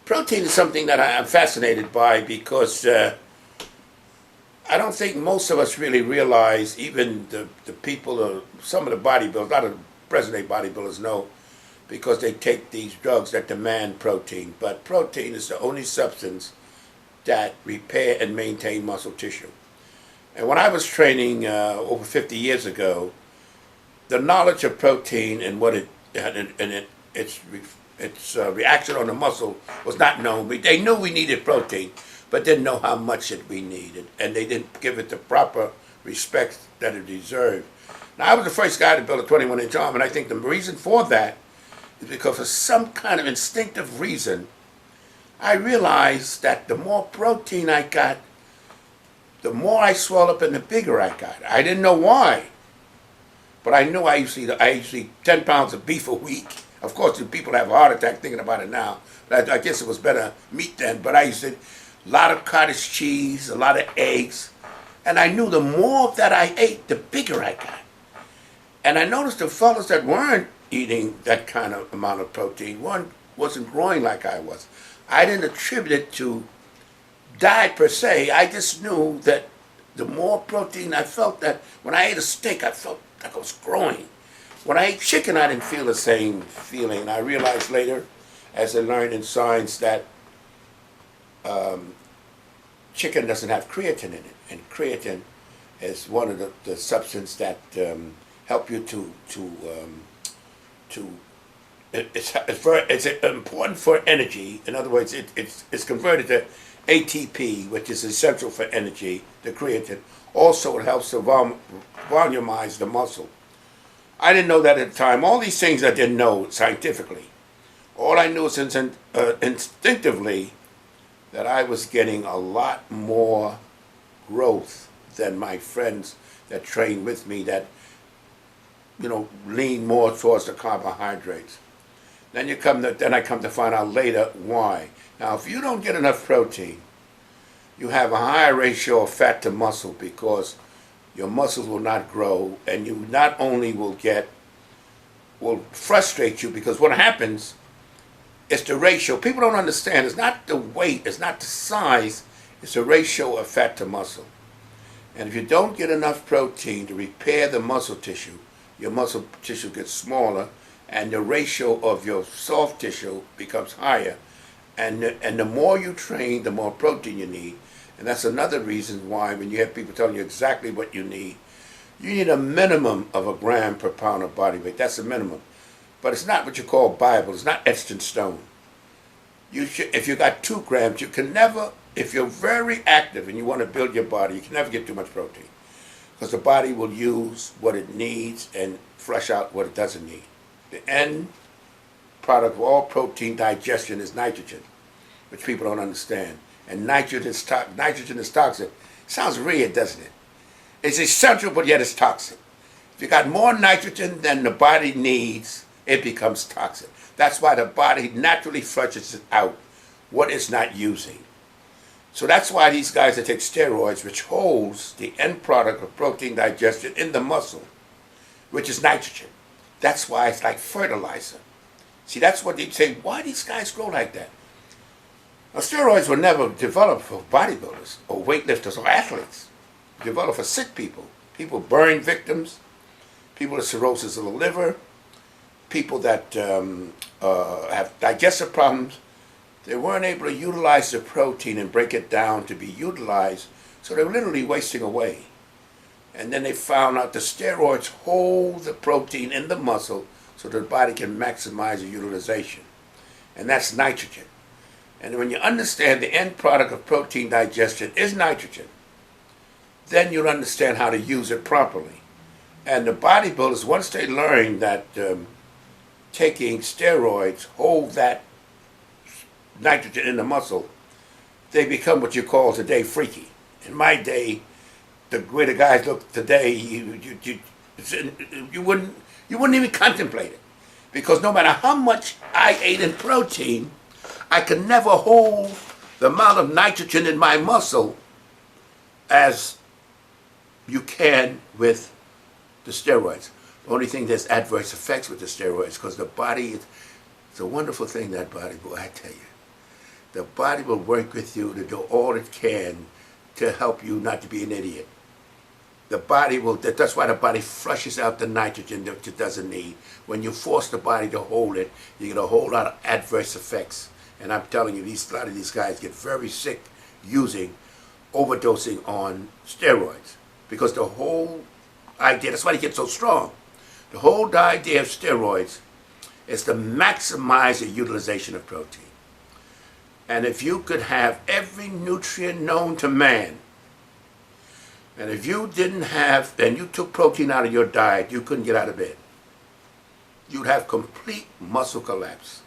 Protein is something that I'm fascinated by because I don't think most of us really realize, even the people, some of the bodybuilders, a lot of the present-day bodybuilders know because they take these drugs that demand protein. But protein is the only substance that repair and maintain muscle tissue. And when I was training over 50 years ago, the knowledge of protein and what its reaction on the muscle was not known. They knew we needed protein, but didn't know how much we needed, and they didn't give it the proper respect that it deserved. Now, I was the first guy to build a 21-inch arm, and I think the reason for that is because for some kind of instinctive reason, I realized that the more protein I got, the more I swelled up and the bigger I got. I didn't know why, but I knew I used to eat 10 pounds of beef a week. Of course, people have a heart attack thinking about it now, but I guess it was better meat then. But I used to eat a lot of cottage cheese, a lot of eggs, and I knew the more that I ate, the bigger I got. And I noticed the fellas that weren't eating that kind of amount of protein, one wasn't growing like I was. I didn't attribute it to diet per se. I just knew that the more protein I felt, that when I ate a steak, I felt like I was growing. When I ate chicken, I didn't feel the same feeling. I realized later, as I learned in science, that chicken doesn't have creatine in it, and creatine is one of the substances that help you it's important for energy. In other words, it's converted to ATP, which is essential for energy. The creatine also it helps to volumize the muscle. I didn't know that at the time. All these things I didn't know scientifically. All I knew is instinctively that I was getting a lot more growth than my friends that trained with me that, lean more towards the carbohydrates. Then I come to find out later why. Now, if you don't get enough protein, you have a higher ratio of fat to muscle because your muscles will not grow, and you not only will frustrate you because what happens is the ratio. People don't understand. It's not the weight, it's not the size, it's the ratio of fat to muscle. And if you don't get enough protein to repair the muscle tissue, your muscle tissue gets smaller, and the ratio of your soft tissue becomes higher. And the more you train, the more protein you need. And that's another reason why when you have people telling you exactly what you need a minimum of 1 gram per pound of body weight. That's the minimum. But it's not what you call Bible. It's not etched in stone. If you got 2 grams, you can never, if you're very active and you want to build your body, you can never get too much protein. Because the body will use what it needs and flush out what it doesn't need. The end product of all protein digestion is nitrogen, which people don't understand. And nitrogen is toxic. Sounds weird, doesn't it? It's essential, but yet it's toxic. If you got more nitrogen than the body needs, it becomes toxic. That's why the body naturally flushes out what it's not using. So that's why these guys that take steroids, which holds the end product of protein digestion in the muscle, which is nitrogen. That's why it's like fertilizer. See, that's what they say, why these guys grow like that? Now, steroids were never developed for bodybuilders or weightlifters or athletes. Developed for sick people. People, burn victims, people with cirrhosis of the liver, people that have digestive problems. They weren't able to utilize the protein and break it down to be utilized, so they were literally wasting away. And then they found out the steroids hold the protein in the muscle so the body can maximize the utilization. And that's nitrogen. And when you understand the end product of protein digestion is nitrogen, then you'll understand how to use it properly. And the bodybuilders, once they learn that taking steroids hold that nitrogen in the muscle, they become what you call today freaky. In my day, the way the guys look today, you wouldn't even contemplate it, because no matter how much I ate in protein, I could never hold the amount of nitrogen in my muscle as you can with the steroids. The only thing there's adverse effects with the steroids, because the body, it's a wonderful thing, that body, boy, I tell you. The body will work with you to do all it can to help you not to be an idiot. The body will, that's why the body flushes out the nitrogen that it doesn't need. When you force the body to hold it, you get a whole lot of adverse effects. And I'm telling you, a lot of these guys get very sick overdosing on steroids. Because the whole idea, that's why they get so strong. The whole idea of steroids is to maximize the utilization of protein. And if you could have every nutrient known to man, and if you didn't have, and you took protein out of your diet, you couldn't get out of bed. You'd have complete muscle collapse.